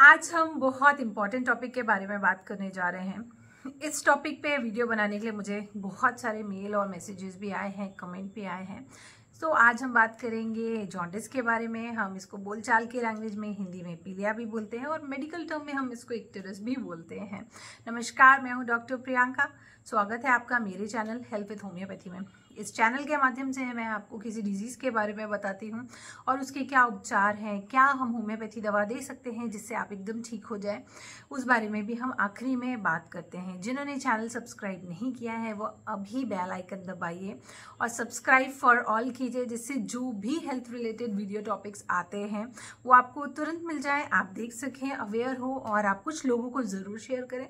आज हम बहुत इम्पॉर्टेंट टॉपिक के बारे में बात करने जा रहे हैं। इस टॉपिक पे वीडियो बनाने के लिए मुझे बहुत सारे मेल और मैसेजेस भी आए हैं, कमेंट भी आए हैं। तो आज हम बात करेंगे जॉन्डिस के बारे में। हम इसको बोलचाल की लैंग्वेज में, हिंदी में पीलिया भी बोलते हैं और मेडिकल टर्म में हम इसको इक्टेरस भी बोलते हैं। नमस्कार, मैं हूँ डॉक्टर प्रियंका। स्वागत है आपका मेरे चैनल हेल्थ विद होम्योपैथी में। इस चैनल के माध्यम से मैं आपको किसी डिजीज़ के बारे में बताती हूँ और उसके क्या उपचार हैं, क्या हम होम्योपैथी दवा दे सकते हैं जिससे आप एकदम ठीक हो जाए, उस बारे में भी हम आखिरी में बात करते हैं। जिन्होंने चैनल सब्सक्राइब नहीं किया है वो अभी बेल आइकन दबाइए और सब्सक्राइब फॉर ऑल कीजिए, जिससे जो भी हेल्थ रिलेटेड वीडियो टॉपिक्स आते हैं वो आपको तुरंत मिल जाए, आप देख सकें, अवेयर हो। और आप कुछ लोगों को ज़रूर शेयर करें,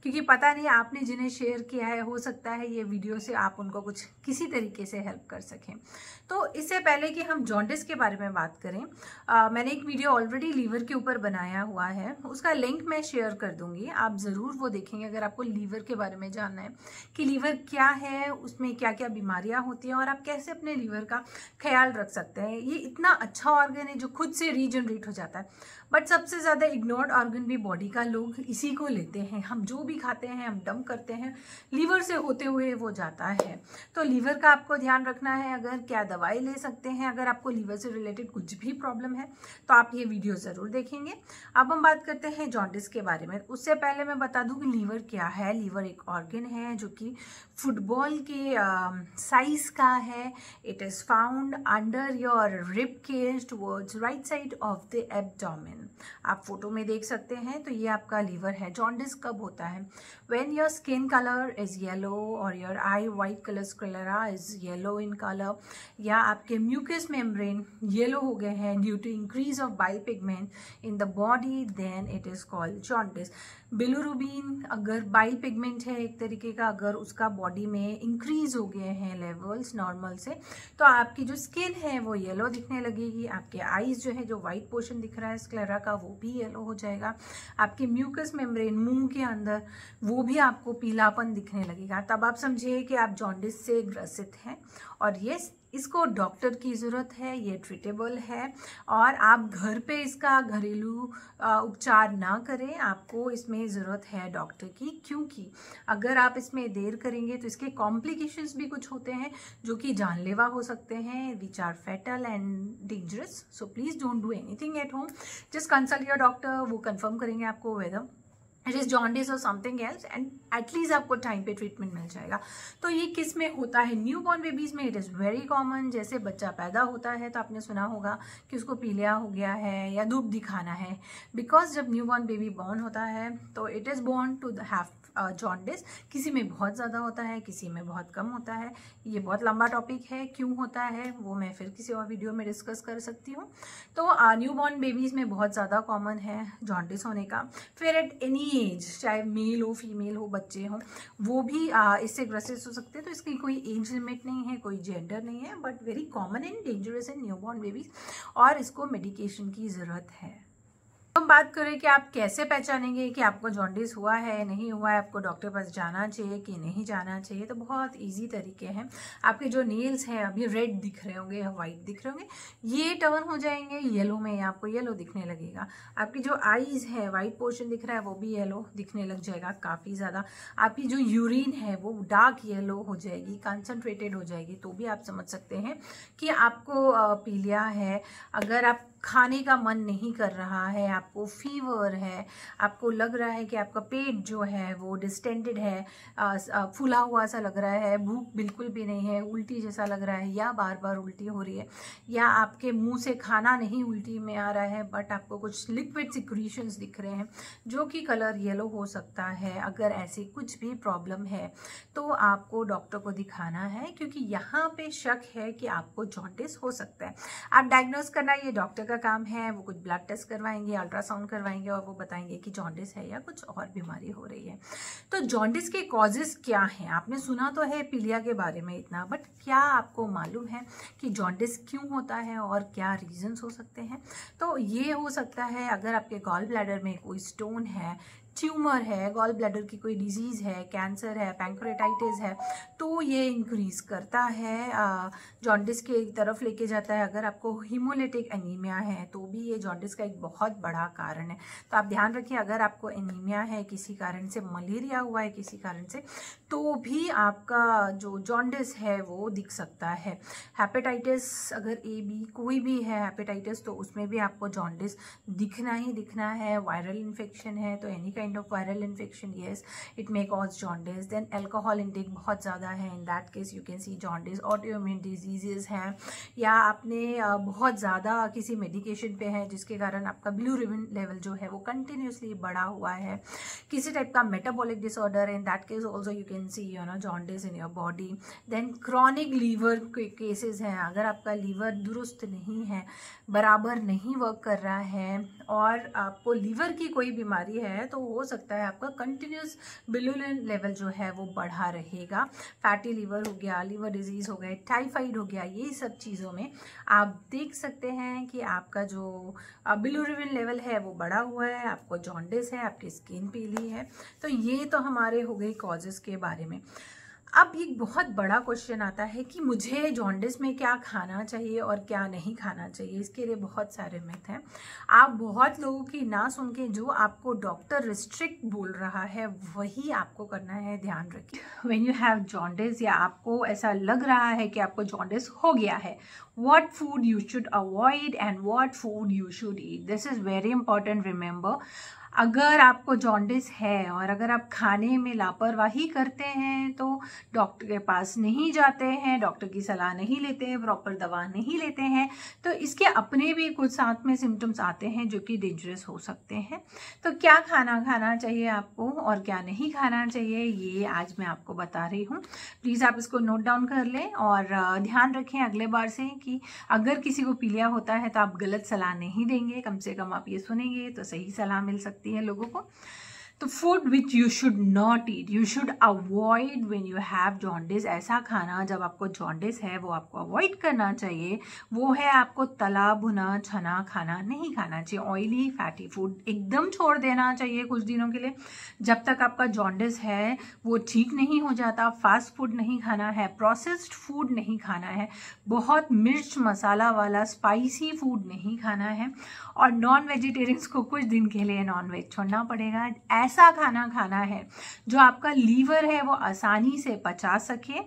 क्योंकि पता नहीं आपने जिन्हें शेयर किया है हो सकता है ये वीडियो से आप उनको कुछ किसी तरीके से हेल्प कर सकें। तो इससे पहले कि हम जॉन्डिस के बारे में बात करें, मैंने एक वीडियो ऑलरेडी लीवर के ऊपर बनाया हुआ है, उसका लिंक मैं शेयर कर दूंगी, आप ज़रूर वो देखेंगे अगर आपको लीवर के बारे में जानना है कि लीवर क्या है, उसमें क्या क्या बीमारियाँ होती हैं और आप कैसे अपने लीवर का ख्याल रख सकते हैं। ये इतना अच्छा ऑर्गन है जो खुद से रीजनरेट हो जाता है, बट सबसे ज़्यादा इग्नोर्ड ऑर्गन भी बॉडी का लोग इसी को लेते हैं। हम जो भी खाते हैं, हम डंप करते हैं, लीवर से होते हुए वो जाता है। तो लीवर का आपको ध्यान रखना है। अगर क्या दवाई ले सकते हैं अगर आपको लीवर से रिलेटेड कुछ भी प्रॉब्लम है तो आप ये वीडियो ज़रूर देखेंगे। अब हम बात करते हैं जॉन्डिस के बारे में। उससे पहले मैं बता दूं कि लीवर क्या है। लीवर एक ऑर्गन है जो कि फुटबॉल के साइज का है। It is found under your rib cage towards right side of the abdomen. आप फोटो में देख सकते हैं, तो ये आपका लीवर है। जॉन्डिस कब होता है? When your skin colour is yellow और your eye white colour sclera is yellow in colour, या आपके म्यूकस मेम्ब्रेन येलो हो गए हैं due to increase of bile pigment in the body, then it is called jaundice. Bilirubin अगर bile pigment है एक तरीके का, अगर उसका बॉडी में इंक्रीज हो गए हैं लेवल्स नॉर्मल से, तो आपकी जो स्किन है वो येलो दिखने लगेगी। आपके आईज जो है, जो वाइट पोर्शन दिख रहा है स्क्लेरा का, वो भी येलो हो जाएगा। आपके म्यूकस मेम्ब्रेन मुंह के अंदर वो भी आपको पीलापन दिखने लगेगा। तब आप समझिए कि आप जॉन्डिस से ग्रसित हैं और ये इसको डॉक्टर की ज़रूरत है, ये ट्रीटेबल है और आप घर पे इसका घरेलू उपचार ना करें। आपको इसमें ज़रूरत है डॉक्टर की, क्योंकि अगर आप इसमें देर करेंगे तो इसके कॉम्प्लिकेशंस भी कुछ होते हैं जो कि जानलेवा हो सकते हैं, which are fatal and dangerous. So please don't do anything at home, just consult your doctor. वो कंफर्म करेंगे आपको वेदर इट इज़ जॉन्डिस और समथिंग एल्स, एंड एटलीस्ट आपको टाइम पे ट्रीटमेंट मिल जाएगा। तो ये किस में होता है? न्यू बॉर्न बेबीज़ में इट इज़ वेरी कॉमन। जैसे बच्चा पैदा होता है तो आपने सुना होगा कि उसको पीलिया हो गया है या धूप दिखाना है, बिकॉज जब न्यू बॉर्न बेबी बॉर्न होता है तो it is born to have jaundice. किसी में बहुत ज़्यादा होता है, किसी में बहुत कम होता है। ये बहुत लंबा टॉपिक है, क्यों होता है वो मैं फिर किसी और वीडियो में डिस्कस कर सकती हूँ। तो न्यू बॉर्न बेबीज़ में बहुत ज़्यादा कॉमन है जॉन्डिस होने का। फिर एट एनी एज, चाहे मेल हो फीमेल हो, बच्चे हों, वो भी इससे ग्रसित हो सकते हैं। तो इसकी कोई एज लिमिट नहीं है, कोई जेंडर नहीं है, but very common and dangerous in new born babies और इसको मेडिकेशन की ज़रूरत है। हम बात करें कि आप कैसे पहचानेंगे कि आपको जॉन्डिस हुआ है नहीं हुआ है, आपको डॉक्टर पास जाना चाहिए कि नहीं जाना चाहिए। तो बहुत इजी तरीके हैं। आपके जो नेल्स हैं अभी रेड दिख रहे होंगे या वाइट दिख रहे होंगे, ये टर्न हो जाएंगे येलो में, आपको येलो दिखने लगेगा। आपकी जो आईज है, वाइट पोर्शन दिख रहा है, वो भी येलो दिखने लग जाएगा काफ़ी ज़्यादा। आपकी जो यूरिन है वो डार्क येलो हो जाएगी, कंसनट्रेटेड हो जाएगी, तो भी आप समझ सकते हैं कि आपको पीलिया है। अगर आप खाने का मन नहीं कर रहा है, आपको फीवर है, आपको लग रहा है कि आपका पेट जो है वो डिस्टेंडेड है, फूला हुआ सा लग रहा है, भूख बिल्कुल भी नहीं है, उल्टी जैसा लग रहा है या बार बार उल्टी हो रही है, या आपके मुंह से खाना नहीं उल्टी में आ रहा है बट आपको कुछ लिक्विड सिक्रीशंस दिख रहे हैं जो कि कलर येलो हो सकता है, अगर ऐसी कुछ भी प्रॉब्लम है तो आपको डॉक्टर को दिखाना है, क्योंकि यहाँ पे शक है कि आपको जॉन्डिस हो सकता है। आप डायग्नोज करना ये डॉक्टर का काम है। वो कुछ ब्लड टेस्ट करवाएंगे, अल्ट्रासाउंड करवाएंगे और वो बताएंगे कि जॉन्डिस है या कुछ और बीमारी हो रही है। तो जॉन्डिस के कॉजेस क्या हैं? आपने सुना तो है पीलिया के बारे में इतना, बट क्या आपको मालूम है कि जॉन्डिस क्यों होता है और क्या रीजंस हो सकते हैं? तो ये हो सकता है अगर आपके गॉल ब्लैडर में कोई स्टोन है, ट्यूमर है, गॉल ब्लैडर की कोई डिजीज़ है, कैंसर है, पैंक्रेटाइटिस है, तो ये इंक्रीज़ करता है, जॉन्डिस के तरफ लेके जाता है। अगर आपको हीमोलिटिक एनीमिया है तो भी ये जॉन्डिस का एक बहुत बड़ा कारण है। तो आप ध्यान रखिए, अगर आपको एनीमिया है, किसी कारण से मलेरिया हुआ है किसी कारण से, तो भी आपका जो जॉन्डिस है वो दिख सकता है। हेपेटाइटिस अगर ए बी कोई भी है हेपेटाइटिस, तो उसमें भी आपको जॉन्डिस दिखना ही दिखना है। वायरल इन्फेक्शन है तो any kind of viral infection, yes, it may cause jaundice. Then alcohol intake बहुत ज़्यादा है, in that case you can see jaundice. Autoimmune diseases हैं, या आपने बहुत ज़्यादा किसी मेडिकेशन पे है जिसके कारण आपका बिलिरुबिन लेवल जो है वो कंटिन्यूसली बढ़ा हुआ है, किसी टाइप का metabolic disorder, in that case also you can see jaundice in your body. Then chronic liver के केसेस हैं, अगर आपका लीवर दुरुस्त नहीं है, बराबर नहीं वर्क कर रहा है और आपको लीवर की कोई बीमारी है, तो हो सकता है आपका कंटिन्यूस बिलिरुबिन लेवल जो है वो बढ़ा रहेगा। फैटी लीवर हो गया, लीवर डिजीज़ हो गए, टाइफाइड हो गया, ये सब चीज़ों में आप देख सकते हैं कि आपका जो बिलिरुबिन लेवल है वो बढ़ा हुआ है, आपको जॉन्डिस है, आपकी स्किन पीली है। तो ये तो हमारे हो गए कॉजेज़ के बारे में। अब एक बहुत बड़ा क्वेश्चन आता है कि मुझे जॉन्डिस में क्या खाना चाहिए और क्या नहीं खाना चाहिए। इसके लिए बहुत सारे मिथ हैं। आप बहुत लोगों की ना सुन के जो आपको डॉक्टर रिस्ट्रिक्ट बोल रहा है वही आपको करना है, ध्यान रखिए। व्हेन यू हैव जॉन्डिस या आपको ऐसा लग रहा है कि आपको जॉन्डिस हो गया है, what food you should avoid and what food you should eat, this is very important, remember। अगर आपको जॉन्डिस है और अगर आप खाने में लापरवाही करते हैं तो डॉक्टर के पास नहीं जाते हैं, डॉक्टर की सलाह नहीं लेते हैं, प्रॉपर दवा नहीं लेते हैं, तो इसके अपने भी कुछ साथ में सिम्टम्स आते हैं जो कि डेंजरस हो सकते हैं। तो क्या खाना खाना चाहिए आपको और क्या नहीं खाना चाहिए, ये आज मैं आपको बता रही हूँ। प्लीज़ आप इसको नोट डाउन कर लें और ध्यान रखें अगले बार से कि अगर किसी को पीलिया होता है तो आप गलत सलाह नहीं देंगे, कम से कम आप ये सुनेंगे तो सही सलाह मिल सकती है लोगों को। तो food which you should not eat, you should avoid when you have jaundice. ऐसा खाना जब आपको जॉन्डिस है वो आपको अवॉइड करना चाहिए। वो है आपको तला भुना छना खाना नहीं खाना चाहिए। ऑयली फैटी फूड एकदम छोड़ देना चाहिए कुछ दिनों के लिए, जब तक आपका जॉन्डिस है वो ठीक नहीं हो जाता। फास्ट फूड नहीं खाना है, प्रोसेस्ड फूड नहीं खाना है, बहुत मिर्च मसाला वाला स्पाइसी फूड नहीं खाना है, और नॉन वेजिटेरियंस को कुछ दिन के लिए नॉन वेज छोड़ना पड़ेगा। ऐसा खाना खाना है जो आपका लीवर है वो आसानी से पचा सके,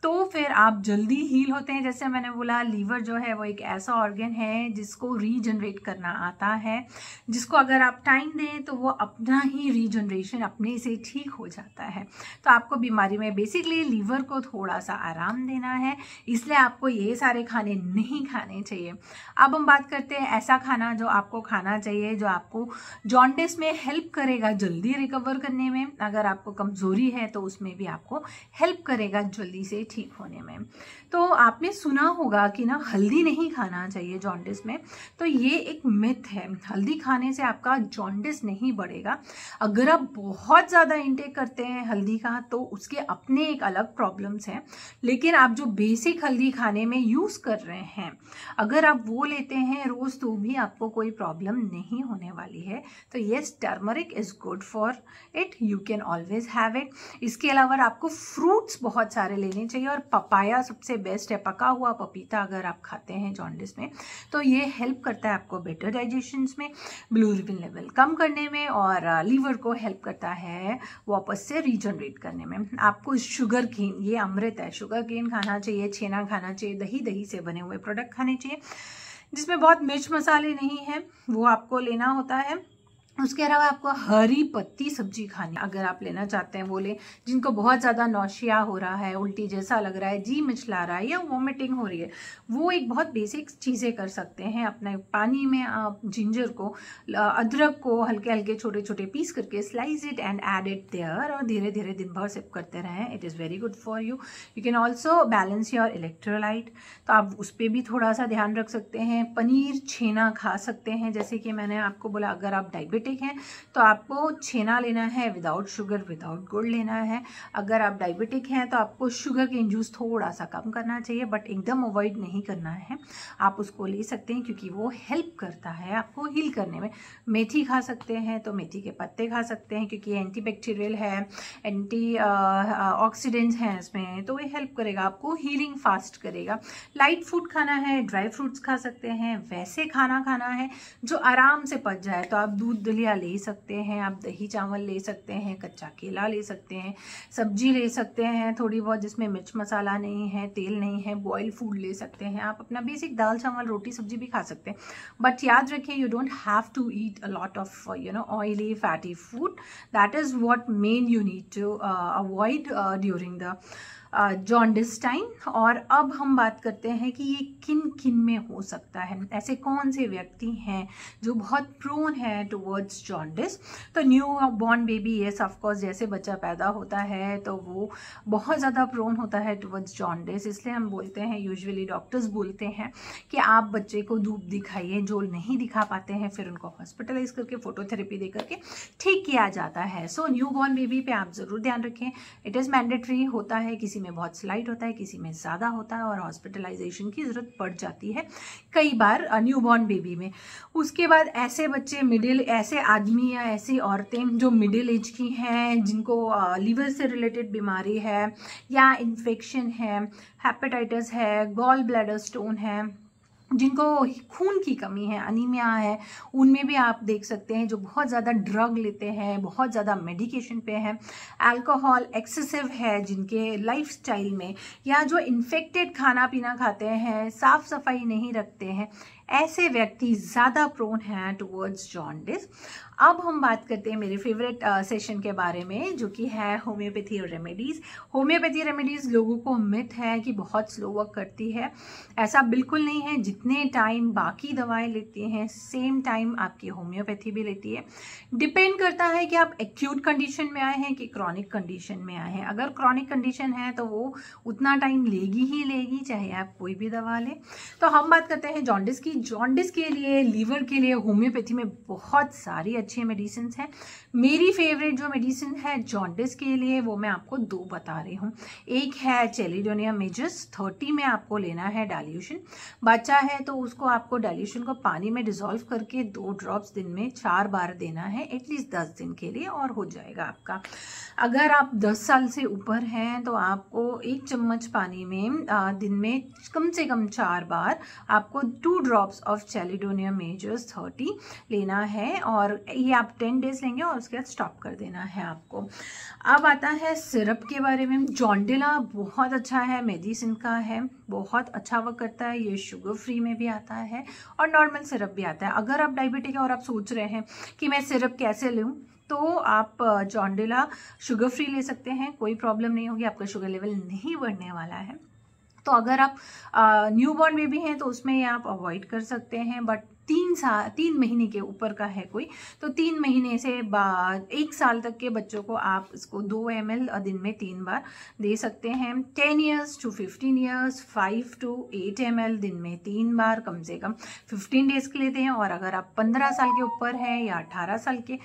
तो फिर आप जल्दी हील होते हैं। जैसे मैंने बोला, लीवर जो है वो एक ऐसा ऑर्गन है जिसको रीजनरेट करना आता है, जिसको अगर आप टाइम दें तो वो अपना ही रीजनरेशन अपने से ठीक हो जाता है। तो आपको बीमारी में बेसिकली लीवर को थोड़ा सा आराम देना है, इसलिए आपको ये सारे खाने नहीं खाने चाहिए। अब हम बात करते हैं ऐसा खाना जो आपको खाना चाहिए, जो आपको जॉन्डिस में हेल्प करेगा जल्दी रिकवर करने में। अगर आपको कमज़ोरी है तो उसमें भी आपको हेल्प करेगा जल्दी से ठीक होने में। तो आपने सुना होगा कि ना हल्दी नहीं खाना चाहिए जॉन्डिस में, तो ये एक मिथ है। हल्दी खाने से आपका जॉन्डिस नहीं बढ़ेगा। अगर आप बहुत ज़्यादा इंटेक करते हैं हल्दी का तो उसके अपने एक अलग प्रॉब्लम्स हैं, लेकिन आप जो बेसिक हल्दी खाने में यूज़ कर रहे हैं अगर आप वो लेते हैं रोज़ तो भी आपको कोई प्रॉब्लम नहीं होने वाली है। तो yes, turmeric is good for it, you can always have it. इसके अलावा आपको फ्रूट्स बहुत सारे लेने चाहिए और पपाया सबसे बेस्ट है। पका हुआ पपीता अगर आप खाते हैं जॉन्डिस में तो ये हेल्प करता है आपको बेटर डाइजेशन में, बिलिरुबिन लेवल कम करने में, और लीवर को हेल्प करता है वापस से रीजनरेट करने में। आपको शुगर केन, ये अमृत है, शुगर केन खाना चाहिए, छेना खाना चाहिए, दही से बने हुए प्रोडक्ट खाने चाहिए जिसमें बहुत मिर्च मसाले नहीं हैं, वो आपको लेना होता है। उसके अलावा आपको हरी पत्ती सब्जी खानी, अगर आप लेना चाहते हैं वो लें। जिनको बहुत ज़्यादा नौशिया हो रहा है, उल्टी जैसा लग रहा है, जी मिचला रहा है या वोमिटिंग हो रही है, वो एक बहुत बेसिक चीज़ें कर सकते हैं। अपने पानी में आप जिंजर को, अदरक को हल्के हल्के छोटे छोटे पीस करके slice it and add it there, और धीरे धीरे दिन भर सिप करते रहें। It is very good for you. You can also balance your electrolyte, तो आप उस पर भी थोड़ा सा ध्यान रख सकते हैं। पनीर छेना खा सकते हैं, जैसे कि मैंने आपको बोला अगर आप डायबिटिक डायबिटिक हैं तो आपको छेना लेना है विदाउट शुगर, विदाउट गुड़ लेना है। अगर आप डायबिटिक हैं तो आपको शुगर केन जूस थोड़ा सा कम करना चाहिए, बट एकदम अवॉइड नहीं करना है। आप उसको ले सकते हैं क्योंकि वो हेल्प करता है आपको हील करने में। मेथी खा सकते हैं तो मेथी के पत्ते खा सकते हैं क्योंकि एंटीबैक्टीरियल है, एंटी ऑक्सीडेंट्स हैं इसमें, तो ये हेल्प करेगा आपको, हीलिंग फास्ट करेगा। लाइट फूड खाना है, ड्राई फ्रूट्स खा सकते हैं। वैसे खाना खाना है जो आराम से पच जाए तो आप दूध दलिया ले सकते हैं, आप दही चावल ले सकते हैं, कच्चा केला ले सकते हैं, सब्जी ले सकते हैं थोड़ी बहुत जिसमें मिर्च मसाला नहीं है, तेल नहीं है, बॉयल फूड ले सकते हैं। आप अपना बेसिक दाल चावल रोटी सब्जी भी खा सकते हैं, बट याद रखिए you don't have to eat a lot of oily fatty food. That is what main you need to avoid during the jaundice time. और अब हम बात करते हैं कि ये किन किन में हो सकता है, ऐसे कौन से व्यक्ति हैं जो बहुत प्रोन है टुवर्ड्स जॉन्डिस। तो new born baby, yes of course, जैसे बच्चा पैदा होता है तो वो बहुत ज़्यादा प्रोन होता है टुवर्ड्स जॉन्डिस। इसलिए हम बोलते हैं, यूजुअली डॉक्टर्स बोलते हैं कि आप बच्चे को धूप दिखाइए। जो नहीं दिखा पाते हैं फिर उनको हॉस्पिटलाइज करके फोटोथेरेपी दे करके ठीक किया जाता है। सो न्यू बॉर्न बेबी पे आप ज़रूर ध्यान रखें, इट इज़ मैंडेटरी होता है, किसी में बहुत स्लाइट होता है, किसी में ज़्यादा होता है और हॉस्पिटलाइजेशन की ज़रूरत पड़ जाती है कई बार न्यूबॉर्न बेबी में। उसके बाद ऐसे बच्चे ऐसे आदमी या ऐसी औरतें जो मिडिल एज की हैं, जिनको लीवर से रिलेटेड बीमारी है या इन्फेक्शन है, हेपेटाइटिस है, गॉल ब्लैडर स्टोन है, जिनको खून की कमी है, अनीमिया है, उनमें भी आप देख सकते हैं जो बहुत ज़्यादा ड्रग लेते हैं, बहुत ज़्यादा मेडिकेशन पे हैं, अल्कोहल एक्सेसिव है जिनके लाइफस्टाइल में, या जो इन्फेक्टेड खाना पीना खाते हैं, साफ़ सफाई नहीं रखते हैं, ऐसे व्यक्ति ज़्यादा प्रोन हैं टुवर्ड्स जॉन्डिस। अब हम बात करते हैं मेरे फेवरेट सेशन के बारे में, जो कि है होम्योपैथी और रेमेडीज़। होम्योपैथी रेमेडीज़ लोगों को मिथ है कि बहुत स्लो वर्क करती है, ऐसा बिल्कुल नहीं है। जितने टाइम बाकी दवाएं लेती हैं सेम टाइम आपकी होम्योपैथी भी लेती है। डिपेंड करता है कि आप एक्यूट कंडीशन में आए हैं कि क्रॉनिक कंडीशन में आए हैं। अगर क्रॉनिक कंडीशन है तो वो उतना टाइम लेगी ही लेगी, चाहे आप कोई भी दवा लें। तो हम बात करते हैं जॉन्डिस की। जॉन्डिस के लिए, लीवर के लिए होम्योपैथी में बहुत सारी अच्छी मेडिसिन हैं। मेरी फेवरेट जो मेडिसिन है जॉन्डिस के लिए वो मैं आपको दो बता रही हूँ। एक है चेलिडोनियम मेजस, 30 में आपको लेना है डाइल्यूशन। बच्चा है तो उसको आपको डाइल्यूशन को पानी में डिसॉल्व करके 2 ड्रॉप्स दिन में 4 बार देना है, एटलीस्ट 10 दिन के लिए, और हो जाएगा आपका। अगर आप 10 साल से ऊपर हैं तो आपको 1 चम्मच पानी में दिन में कम से कम 4 बार आपको 2 ड्रॉप्स ऑफ चेलिडोनियम मेजस 30 लेना है, और ये आप 10 डेज लेंगे और उसके बाद स्टॉप कर देना है आपको। अब आता है सिरप के बारे में। जॉन्डिला बहुत अच्छा है, मेडिसिन का है, बहुत अच्छा वर्क करता है। ये शुगर फ्री में भी आता है और नॉर्मल सिरप भी आता है। अगर आप डायबिटिक है और आप सोच रहे हैं कि मैं सिरप कैसे लूँ, तो आप जॉन्डिला शुगर फ्री ले सकते हैं, कोई प्रॉब्लम नहीं होगी, आपका शुगर लेवल नहीं बढ़ने वाला है। तो अगर आप न्यूबॉर्न बेबी हैं तो उसमें ये आप अवॉइड कर सकते हैं, बट 3 महीने के ऊपर का है कोई तो 3 महीने से 1 साल तक के बच्चों को आप इसको 2 ml दिन में 3 बार दे सकते हैं। 10 years to 15 years 5 to 8 ml दिन में 3 बार कम से कम 15 डेज के लेते हैं। और अगर आप 15 साल के ऊपर हैं या 18 साल के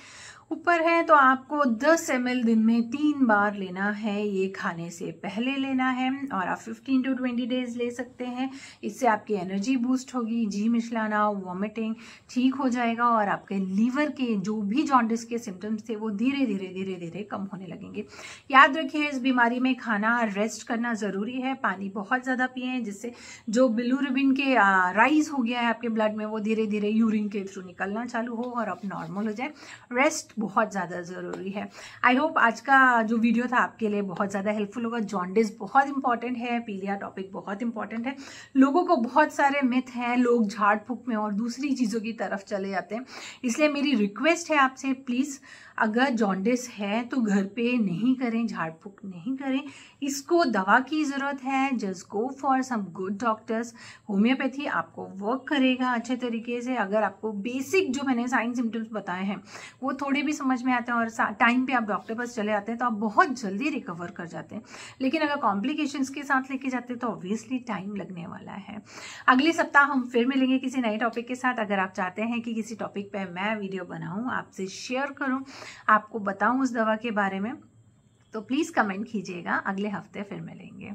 ऊपर है तो आपको 10 ml दिन में 3 बार लेना है, ये खाने से पहले लेना है। और आप 15 to 20 डेज ले सकते हैं। इससे आपकी एनर्जी बूस्ट होगी, जी मिचलाना, वॉमिटिंग ठीक हो जाएगा और आपके लीवर के जो भी जॉन्डिस के सिम्टम्स थे वो धीरे धीरे कम होने लगेंगे। याद रखिए इस बीमारी में खाना, रेस्ट करना ज़रूरी है। पानी बहुत ज़्यादा पिएं जिससे जो बिलिरुबिन के राइज हो गया है आपके ब्लड में वो धीरे धीरे यूरिन के थ्रू निकलना चालू हो और अब नॉर्मल हो जाए। रेस्ट बहुत ज़्यादा ज़रूरी है। आई होप आज का जो वीडियो था आपके लिए बहुत ज़्यादा हेल्पफुल होगा। जॉन्डिस बहुत इंपॉर्टेंट है, पीलिया टॉपिक बहुत इंपॉर्टेंट है। लोगों को बहुत सारे मिथ हैं, लोग झाड़ फूक में और दूसरी चीज़ों की तरफ चले जाते हैं। इसलिए मेरी रिक्वेस्ट है आपसे, प्लीज़ अगर जॉन्डिस है तो घर पे नहीं करें, झाड़ फूक नहीं करें। इसको दवा की ज़रूरत है, just go for some good doctors. Homeopathy आपको वर्क करेगा अच्छे तरीके से। अगर आपको बेसिक जो मैंने साइन सिम्टम्स बताए हैं वो थोड़े भी समझ में आते हैं और टाइम पे आप डॉक्टर पास चले आते हैं तो आप बहुत जल्दी रिकवर कर जाते हैं। लेकिन अगर कॉम्प्लिकेशंस के साथ लेके जाते हैं तो ऑब्वियसली टाइम लगने वाला है। अगले सप्ताह हम फिर मिलेंगे किसी नए टॉपिक के साथ। अगर आप चाहते हैं कि किसी टॉपिक पे मैं वीडियो बनाऊं, आपसे शेयर करूं, आपको बताऊं उस दवा के बारे में, तो प्लीज़ कमेंट कीजिएगा। अगले हफ्ते फिर मिलेंगे।